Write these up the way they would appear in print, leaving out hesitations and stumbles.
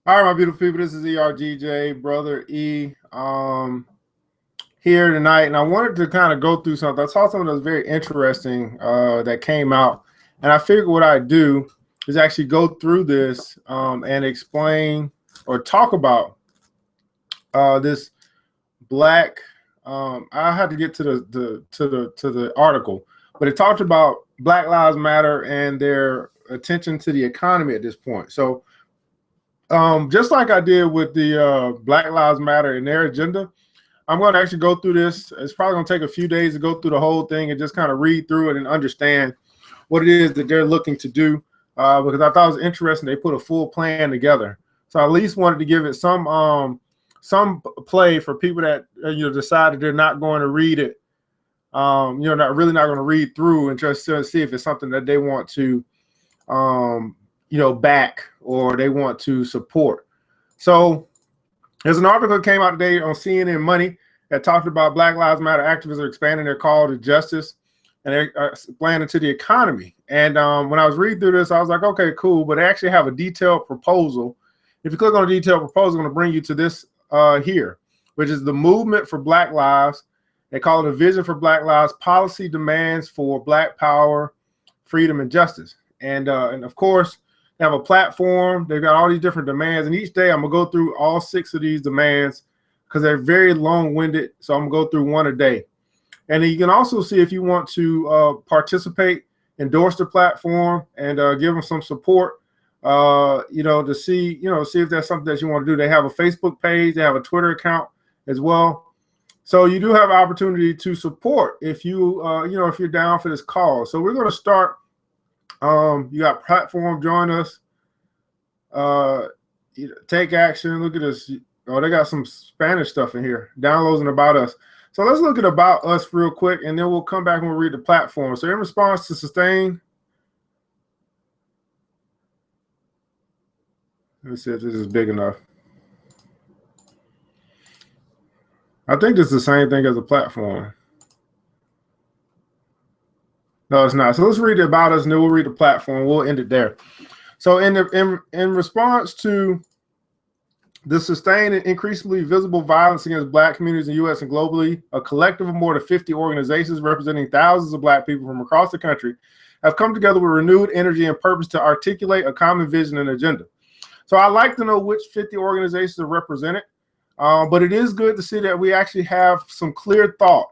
All right, my beautiful people, this is ERGJ, Brother E, here tonight. And I wanted to kind of go through something. I saw something that was very interesting that came out. And I figured what I'd do is actually go through this and explain or talk about this black. I had to get to the article, but it talked about Black Lives Matter and their attention to the economy at this point. So just like I did with the Black Lives Matter and their agenda, I'm going to actually go through this. It's probably going to take a few days to go through the whole thing and just kind of read through it and understand what it is that they're looking to do, because I thought it was interesting. They put a full plan together. So I at least wanted to give it some play for people that decided they're not going to read it, not going to read through and just to see if it's something that they want to back or they want to support. So there's an article that came out today on CNN Money that talked about Black Lives Matter activists are expanding their call to justice and they're planning to the economy. And when I was reading through this, I was like, okay, cool. But they actually have a detailed proposal. If you click on a detailed proposal, it's going to bring you to this here, which is the movement for Black Lives. They call it a vision for Black Lives, policy demands for Black power, freedom, and justice. And of course, they have a platform. They've got all these different demands. And each day I'm going to go through all 6 of these demands because they're very long-winded. So I'm going to go through one a day. And then you can also see if you want to participate, endorse the platform, and give them some support, to see if that's something that you want to do. They have a Facebook page. They have a Twitter account as well. So you do have an opportunity to support if you, if you're down for this cause. So we're going to start. You got platform, join us, take action. Look at this. Oh, they got some Spanish stuff in here. Downloads and about us. So let's look at about us real quick, and then we'll come back and we'll read the platform. So in response to sustain, let me see if this is big enough. I think this is the same thing as a platform. No, it's not. So let's read about us, and then we'll read the platform. We'll end it there. So in response to the sustained and increasingly visible violence against Black communities in the U.S. and globally, a collective of more than 50 organizations representing thousands of Black people from across the country have come together with renewed energy and purpose to articulate a common vision and agenda. So I'd like to know which 50 organizations are represented, but it is good to see that we actually have some clear thought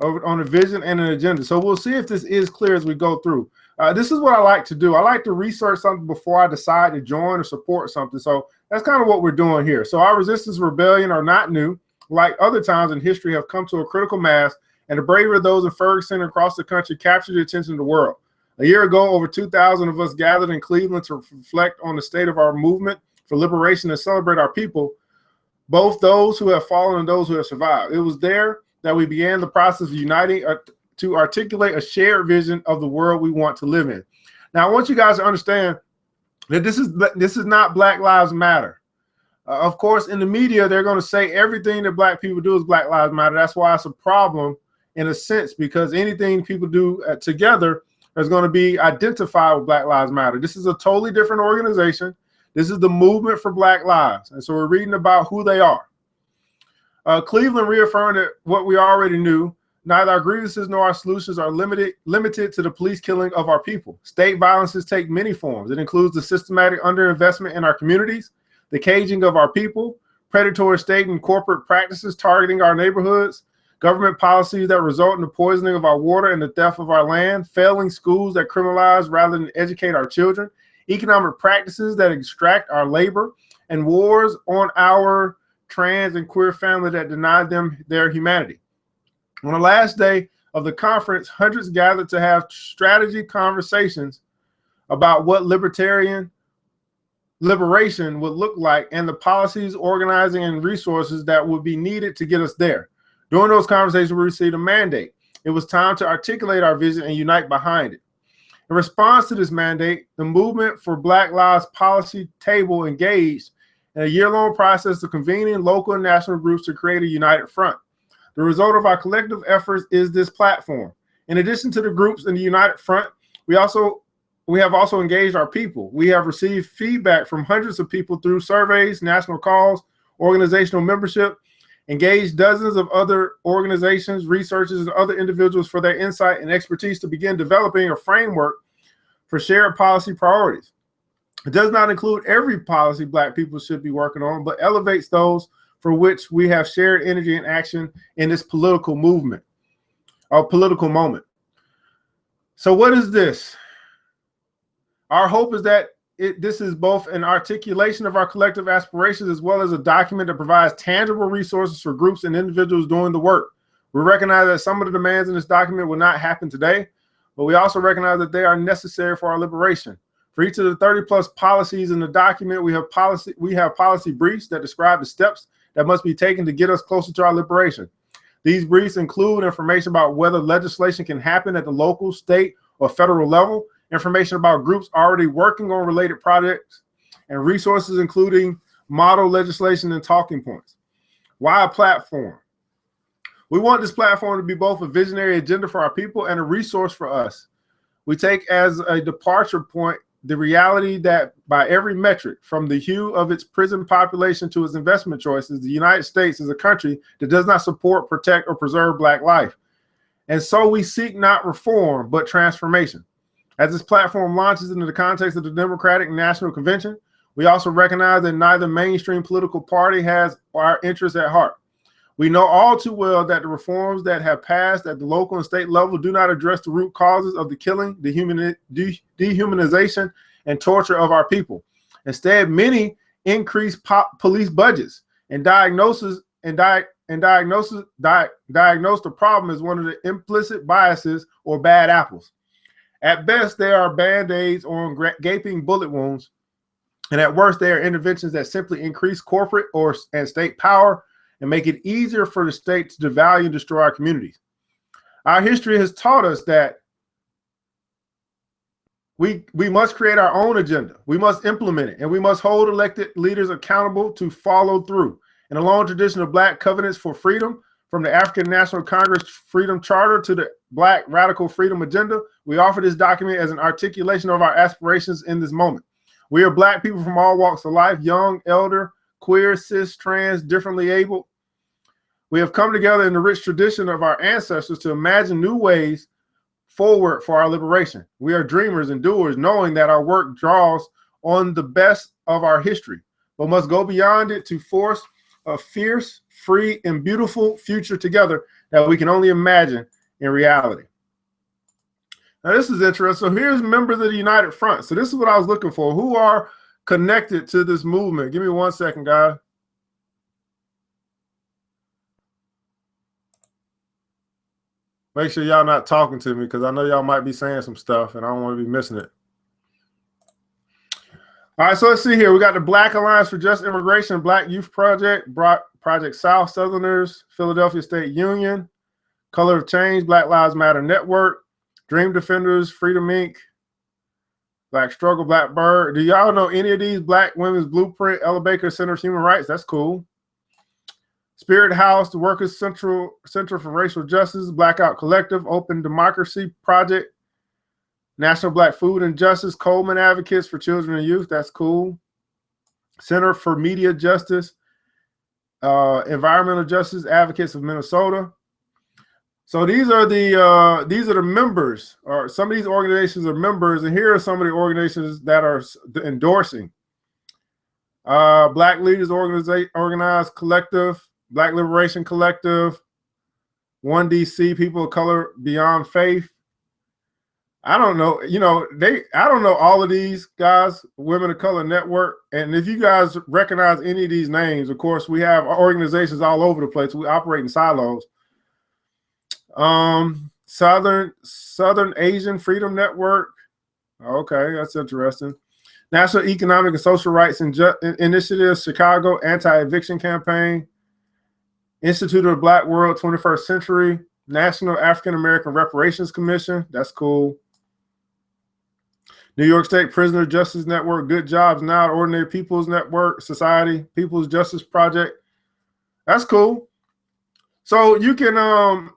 on a vision and an agenda. So we'll see if this is clear as we go through. This is what I like to do. I like to research something before I decide to join or support something. So that's kind of what we're doing here. So our resistance rebellion are not new. Like other times in history, have come to a critical mass, and the bravery of those in Ferguson and across the country captured the attention of the world. A year ago, over 2,000 of us gathered in Cleveland to reflect on the state of our movement for liberation and celebrate our people, both those who have fallen and those who have survived. It was there that we began the process of uniting to articulate a shared vision of the world we want to live in. Now, I want you guys to understand that this is not Black Lives Matter. Of course, in the media, they're going to say everything that Black people do is Black Lives Matter. That's why it's a problem in a sense, because anything people do together is going to be identified with Black Lives Matter. This is a totally different organization. This is the movement for Black Lives. And so we're reading about who they are. Cleveland reaffirmed that what we already knew. Neither our grievances nor our solutions are limited to the police killing of our people. State violences take many forms. It includes the systematic underinvestment in our communities, the caging of our people, predatory state and corporate practices targeting our neighborhoods, government policies that result in the poisoning of our water and the theft of our land, failing schools that criminalize rather than educate our children, economic practices that extract our labor, and wars on our trans and queer family that deny them their humanity. On the last day of the conference, hundreds gathered to have strategy conversations about what liberation would look like and the policies, organizing, and resources that would be needed to get us there. During those conversations, we received a mandate. It was time to articulate our vision and unite behind it. In response to this mandate, the Movement for Black Lives Policy Table engaged in a year-long process of convening local and national groups to create a united front. The result of our collective efforts is this platform. In addition to the groups in the United Front, we also we have also engaged our people. We have received feedback from hundreds of people through surveys, national calls, organizational membership, engaged dozens of other organizations, researchers, and other individuals for their insight and expertise to begin developing a framework for shared policy priorities. It does not include every policy Black people should be working on, but elevates those for which we have shared energy and action in this political movement or political moment. So what is this? Our hope is that this is both an articulation of our collective aspirations as well as a document that provides tangible resources for groups and individuals doing the work. We recognize that some of the demands in this document will not happen today, but we also recognize that they are necessary for our liberation. For each of the 30+ policies in the document, we have policy briefs that describe the steps that must be taken to get us closer to our liberation. These briefs include information about whether legislation can happen at the local, state, or federal level, information about groups already working on related projects, and resources including model legislation and talking points. Why a platform? We want this platform to be both a visionary agenda for our people and a resource for us. We take as a departure point the reality that by every metric, from the hue of its prison population to its investment choices, the United States is a country that does not support, protect, or preserve Black life. And so we seek not reform, but transformation. As this platform launches into the context of the Democratic National Convention, we also recognize that neither mainstream political party has our interests at heart. We know all too well that the reforms that have passed at the local and state level do not address the root causes of the killing, dehumanization, and torture of our people. Instead, many increase police budgets and diagnose the problem as one of the implicit biases or bad apples. At best, they are band-aids on gaping bullet wounds, and at worst, they are interventions that simply increase corporate and state power and make it easier for the state to devalue and destroy our communities. Our history has taught us that we must create our own agenda. We must implement it, and we must hold elected leaders accountable to follow through. In a long tradition of Black covenants for freedom, from the African National Congress Freedom Charter to the Black Radical Freedom Agenda, we offer this document as an articulation of our aspirations in this moment. We are Black people from all walks of life, young, elder, queer, cis, trans, differently abled. We have come together in the rich tradition of our ancestors to imagine new ways forward for our liberation. We are dreamers and doers, knowing that our work draws on the best of our history, but must go beyond it to force a fierce, free, and beautiful future together that we can only imagine in reality. Now, this is interesting. So here's members of the United Front. So this is what I was looking for. Who are connected to this movement? Give me 1 second, guys. Make sure y'all not talking to me because I know y'all might be saying some stuff and I don't want to be missing it. All right, so let's see here. We got the Black Alliance for Just Immigration, Black Youth Project, Project South Southerners, Philadelphia State Union, Color of Change, Black Lives Matter Network, Dream Defenders, Freedom Inc., Black Struggle, Black Bird. Do y'all know any of these? Black Women's Blueprint, Ella Baker Center for Human Rights. That's cool. Spirit House, the Workers Center for Racial Justice, Blackout Collective, Open Democracy Project, National Black Food and Justice, Coleman Advocates for Children and Youth. That's cool. Center for Media Justice, Environmental Justice Advocates of Minnesota. So these are the members, or some of these organizations are members, and here are some of the organizations that are endorsing. Black Leaders Organized Collective, Black Liberation Collective, 1DC, People of Color Beyond Faith. I don't know, I don't know all of these guys, Women of Color Network. And if you guys recognize any of these names, of course, we have organizations all over the place. We operate in silos. Southern Asian Freedom Network. Okay, that's interesting. National Economic and Social Rights Initiative, Chicago Anti-Eviction Campaign, Institute of the Black World 21st Century, National African American Reparations Commission. That's cool. New York State Prisoner Justice Network, Good Jobs Now, Ordinary People's Network, Society, People's Justice Project. That's cool. So you can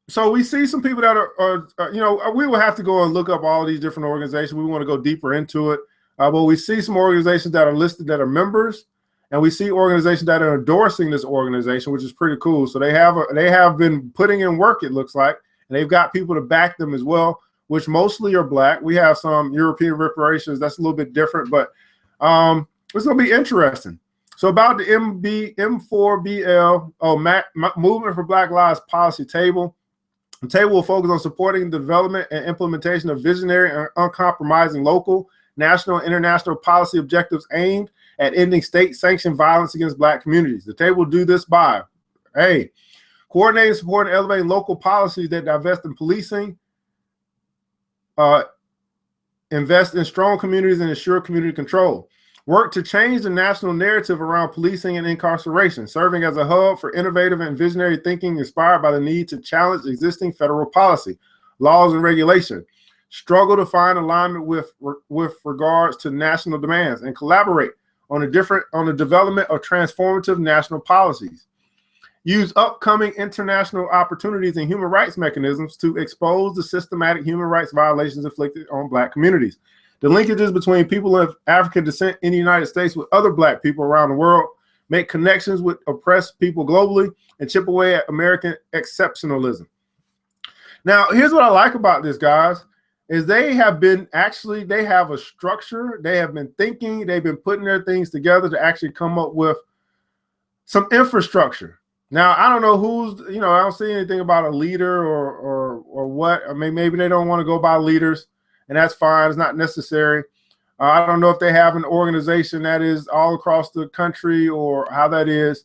So we see some people that are, you know, we will have to go and look up all these different organizations. We want to go deeper into it. But we see some organizations that are listed that are members, and we see organizations that are endorsing this organization, which is pretty cool. So they have been putting in work, it looks like, and they've got people to back them as well, which mostly are Black. We have some European reparations. That's a little bit different, but it's going to be interesting. So about the M4BL, Movement for Black Lives Policy Table. The table will focus on supporting the development and implementation of visionary and uncompromising local, national, and international policy objectives aimed at ending state-sanctioned violence against Black communities. The table will do this by, A, coordinating, supporting, and elevating local policies that divest in policing, invest in strong communities, and ensure community control. Work to change the national narrative around policing and incarceration, serving as a hub for innovative and visionary thinking inspired by the need to challenge existing federal policy, laws, and regulation. Struggle to find alignment with regards to national demands and collaborate on the development of transformative national policies. Use upcoming international opportunities and human rights mechanisms to expose the systematic human rights violations inflicted on Black communities. The linkages between people of African descent in the United States with other Black people around the world, make connections with oppressed people globally, and chip away at American exceptionalism. Now, here's what I like about this, guys, is they have a structure. They have been thinking, they've been putting their things together to actually come up with some infrastructure. Now, I don't know who's, I don't see anything about a leader or what. I mean, maybe they don't want to go by leaders, and that's fine. It's not necessary. I don't know if they have an organization that is all across the country or how that is.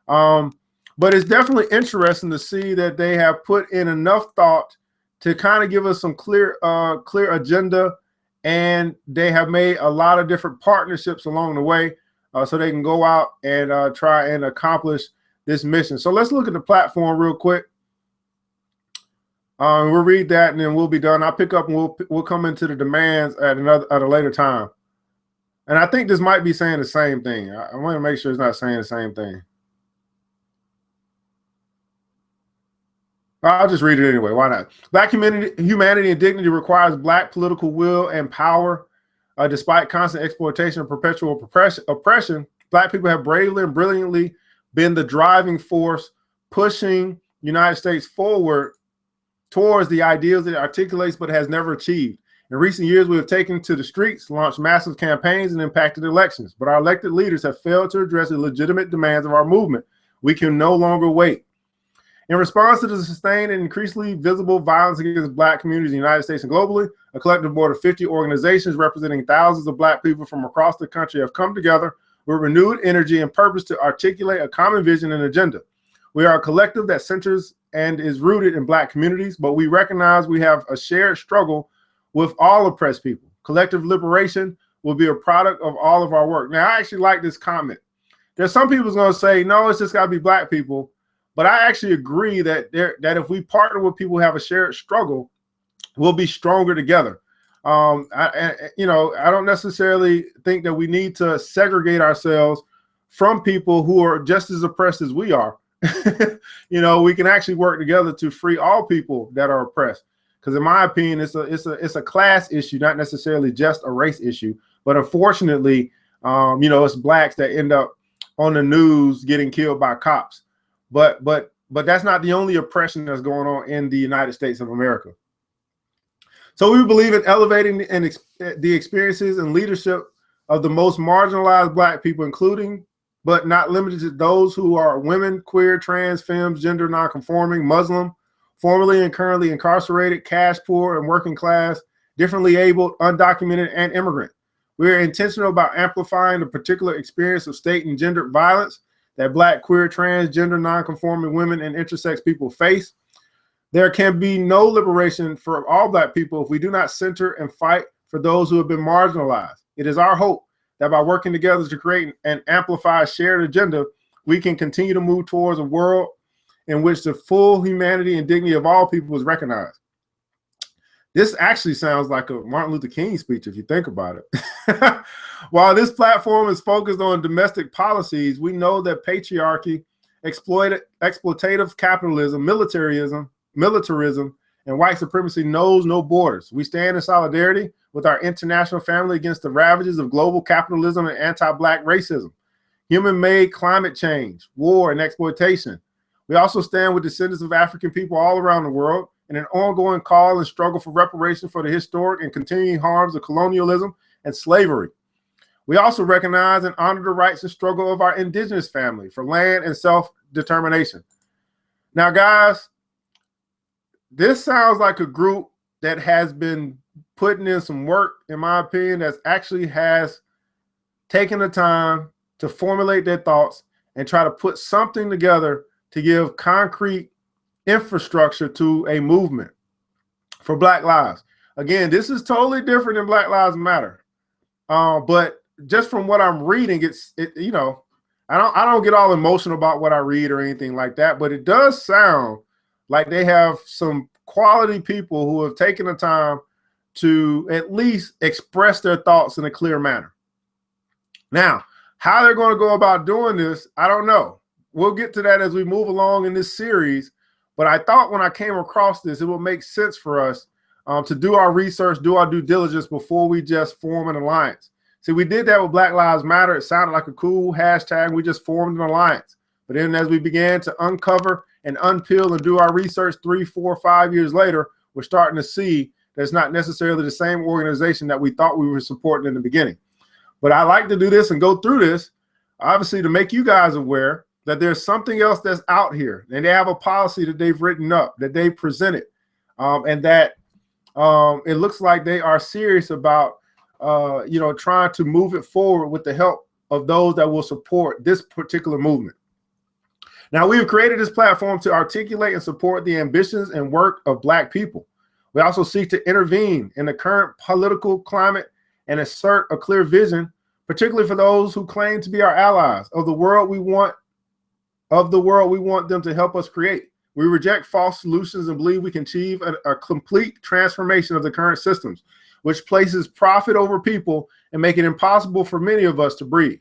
But it's definitely interesting to see that they have put in enough thought to kind of give us some clear agenda, and they have made a lot of different partnerships along the way so they can go out and try and accomplish this mission. So let's look at the platform real quick. We'll read that and then we'll be done. I'll pick up and we'll come into the demands at a later time. And I think this might be saying the same thing. I want to make sure it's not saying the same thing. I'll just read it anyway. Why not? Black humanity and dignity requires Black political will and power. Despite constant exploitation and perpetual oppression, Black people have bravely and brilliantly been the driving force pushing the United States forward towards the ideals that it articulates but has never achieved. In recent years, we have taken to the streets, launched massive campaigns, and impacted elections. But our elected leaders have failed to address the legitimate demands of our movement. We can no longer wait. In response to the sustained and increasingly visible violence against Black communities in the United States and globally, a collective board of 50 organizations representing thousands of Black people from across the country have come together with renewed energy and purpose to articulate a common vision and agenda. We are a collective that centers and is rooted in Black communities, but we recognize we have a shared struggle with all oppressed people. Collective liberation will be a product of all of our work. Now, I actually like this comment. There's some people who's going to say, no, it's just got to be Black people. But I actually agree that if we partner with people who have a shared struggle, we'll be stronger together. I don't necessarily think that we need to segregate ourselves from people who are just as oppressed as we are. We can actually work together to free all people that are oppressed. Because in my opinion, it's a class issue, not necessarily just a race issue. But unfortunately, it's Blacks that end up on the news getting killed by cops. But that's not the only oppression that's going on in the United States of America. So we believe in elevating the experiences and leadership of the most marginalized Black people, including but not limited to those who are women, queer, trans, femmes, gender nonconforming, Muslim, formerly and currently incarcerated, cash poor and working class, differently abled, undocumented, and immigrant. We are intentional about amplifying the particular experience of state and gendered violence that Black, queer, trans, gender nonconforming women and intersex people face. There can be no liberation for all Black people if we do not center and fight for those who have been marginalized. It is our hope that by working together to create and amplify a shared agenda, we can continue to move towards a world in which the full humanity and dignity of all people is recognized. This actually sounds like a Martin Luther King speech if you think about it. While this platform is focused on domestic policies, we know that patriarchy, exploitative capitalism, militarism, militarism and white supremacy knows no borders. We stand in solidarity with our international family against the ravages of global capitalism and anti-Black racism, human-made climate change, war, and exploitation. We also stand with descendants of African people all around the world in an ongoing call and struggle for reparation for the historic and continuing harms of colonialism and slavery. We also recognize and honor the rights and struggle of our indigenous family for land and self-determination. Now, guys, this sounds like a group that has been putting in some work, in my opinion, that actually has taken the time to formulate their thoughts and try to put something together to give concrete infrastructure to a movement for Black lives. Again, this is totally different than Black Lives Matter. But just from what I'm reading, you know, I don't get all emotional about what I read or anything like that, but it does sound like they have some quality people who have taken the time to at least express their thoughts in a clear manner. Now, how they're going to go about doing this, I don't know. We'll get to that as we move along in this series. But I thought when I came across this, it would make sense for us to do our research, do our due diligence before we just form an alliance. See, we did that with Black Lives Matter. It sounded like a cool hashtag. We just formed an alliance. But then as we began to uncover and unpeel and do our research 3, 4, 5 years later, we're starting to see that it's not necessarily the same organization that we thought we were supporting in the beginning. But I like to do this and go through this, obviously, to make you guys aware that there's something else that's out here, and they have a policy that they've written up, that they presented, and that it looks like they are serious about, you know, trying to move it forward with the help of those that will support this particular movement. Now, we have created this platform to articulate and support the ambitions and work of Black people. We also seek to intervene in the current political climate and assert a clear vision, particularly for those who claim to be our allies of the world we want them to help us create. We reject false solutions and believe we can achieve a complete transformation of the current systems, which places profit over people and make it impossible for many of us to breathe.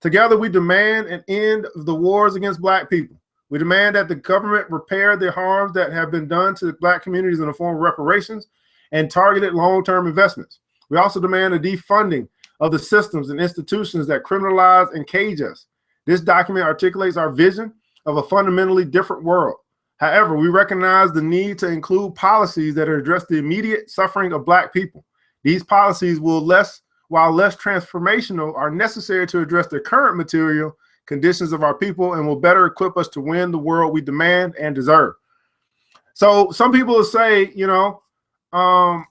Together, we demand an end of the wars against Black people. We demand that the government repair the harms that have been done to the Black communities in the form of reparations and targeted long-term investments. We also demand a defunding of the systems and institutions that criminalize and cage us. This document articulates our vision of a fundamentally different world. However, we recognize the need to include policies that address the immediate suffering of Black people. These policies while less transformational, are necessary to address the current material conditions of our people and will better equip us to win the world we demand and deserve. So some people will say, I'm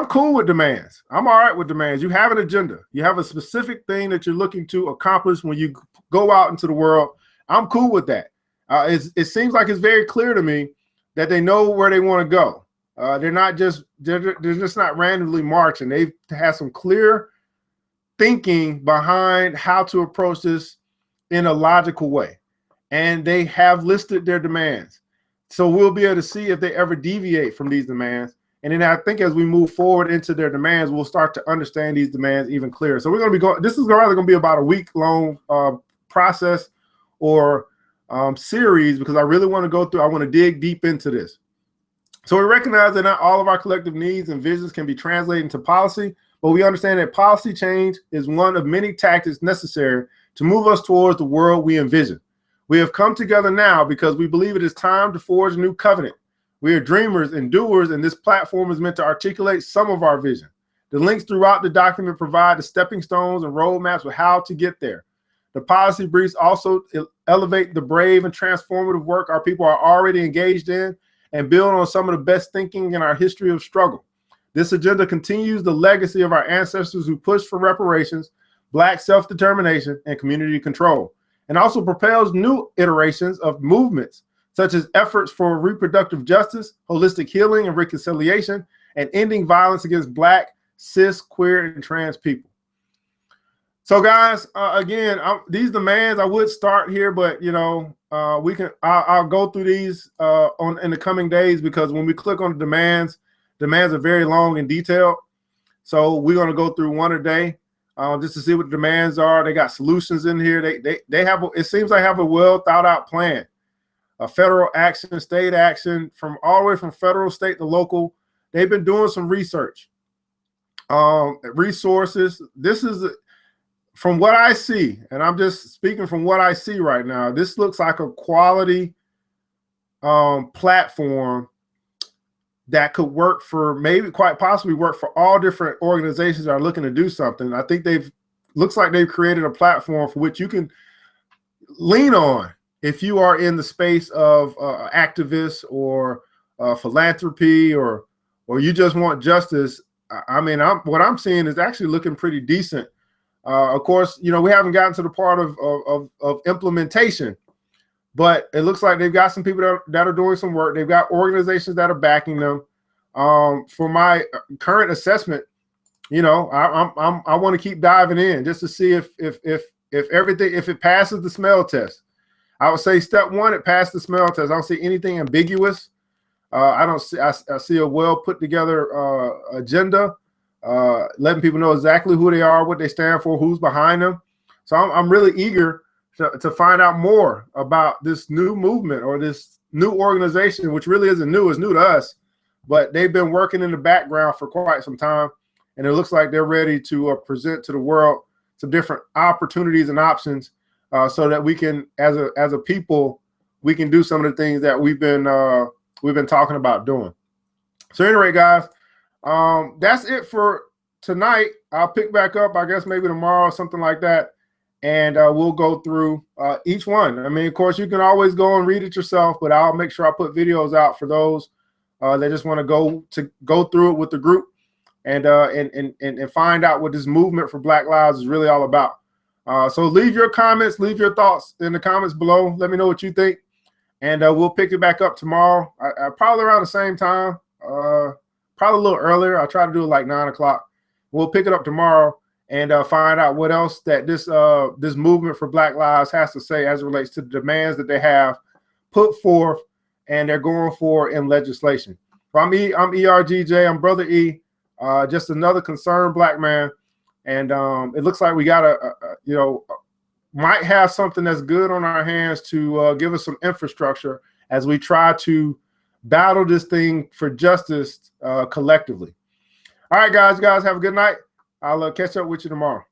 cool with demands. I'm all right with demands. You have an agenda. You have a specific thing that you're looking to accomplish when you go out into the world. I'm cool with that. It seems like it's very clear to me that they know where they want to go. They're just not randomly marching. They've had some clear thinking behind how to approach this in a logical way. And they have listed their demands. So we'll be able to see if they ever deviate from these demands. And then I think as we move forward into their demands, we'll start to understand these demands even clearer. So we're going to be going, this is rather going to be about a week-long process or series, because I really want to go through, I want to dig deep into this. So we recognize that not all of our collective needs and visions can be translated into policy, but we understand that policy change is one of many tactics necessary to move us towards the world we envision. We have come together now because we believe it is time to forge a new covenant. We are dreamers and doers, and this platform is meant to articulate some of our vision. The links throughout the document provide the stepping stones and roadmaps of how to get there. The policy briefs also elevate the brave and transformative work our people are already engaged in and build on some of the best thinking in our history of struggle. This agenda continues the legacy of our ancestors who pushed for reparations, Black self-determination, and community control, and also propels new iterations of movements, such as efforts for reproductive justice, holistic healing and reconciliation, and ending violence against Black, cis, queer, and trans people. So guys, again, these demands, I would start here, but I'll go through these in the coming days, because when we click on the demands are very long and detailed. So we're going to go through one a day just to see what the demands are. They got solutions in here. They have, it seems like have a well thought out plan. federal action, state action, from all the way from federal, state to local. They've been doing some research, resources. This is from what I see, and I'm just speaking from what I see right now. This looks like a quality platform that could work for, maybe quite possibly work for all different organizations that are looking to do something. I think looks like they've created a platform for which you can lean on if you are in the space of activists or philanthropy, or you just want justice. I mean, what I'm seeing is actually looking pretty decent. Of course, you know, we haven't gotten to the part of implementation, but it looks like they've got some people that are doing some work. They've got organizations that are backing them. For my current assessment, you know, I want to keep diving in just to see if everything, if it passes the smell test. I would say step one, it passed the smell test. I don't see anything ambiguous. I see a well put together agenda, letting people know exactly who they are, what they stand for, who's behind them. So I'm really eager to find out more about this new movement or this new organization, which really isn't new. It's new to us, but they've been working in the background for quite some time, and it looks like they're ready to present to the world some different opportunities and options, so that we can, as a people, we can do some of the things that we've been talking about doing. So anyway, guys, that's it for tonight. I'll pick back up, I guess, maybe tomorrow or something like that, and we'll go through each one. I mean, of course, you can always go and read it yourself, but I'll make sure I put videos out for those that just want to go through it with the group and find out what this movement for Black Lives is really all about. So leave your comments, leave your thoughts in the comments below. Let me know what you think, and we'll pick it back up tomorrow. Probably around the same time, probably a little earlier. I'll try to do it like 9 o'clock. We'll pick it up tomorrow and find out what else that this movement for Black Lives has to say as it relates to the demands that they have put forth and they're going for in legislation. So I'm ERGJ. I'm Brother E, just another concerned Black man. And it looks like we got might have something that's good on our hands to give us some infrastructure as we try to battle this thing for justice collectively. All right, guys, have a good night. I'll catch up with you tomorrow.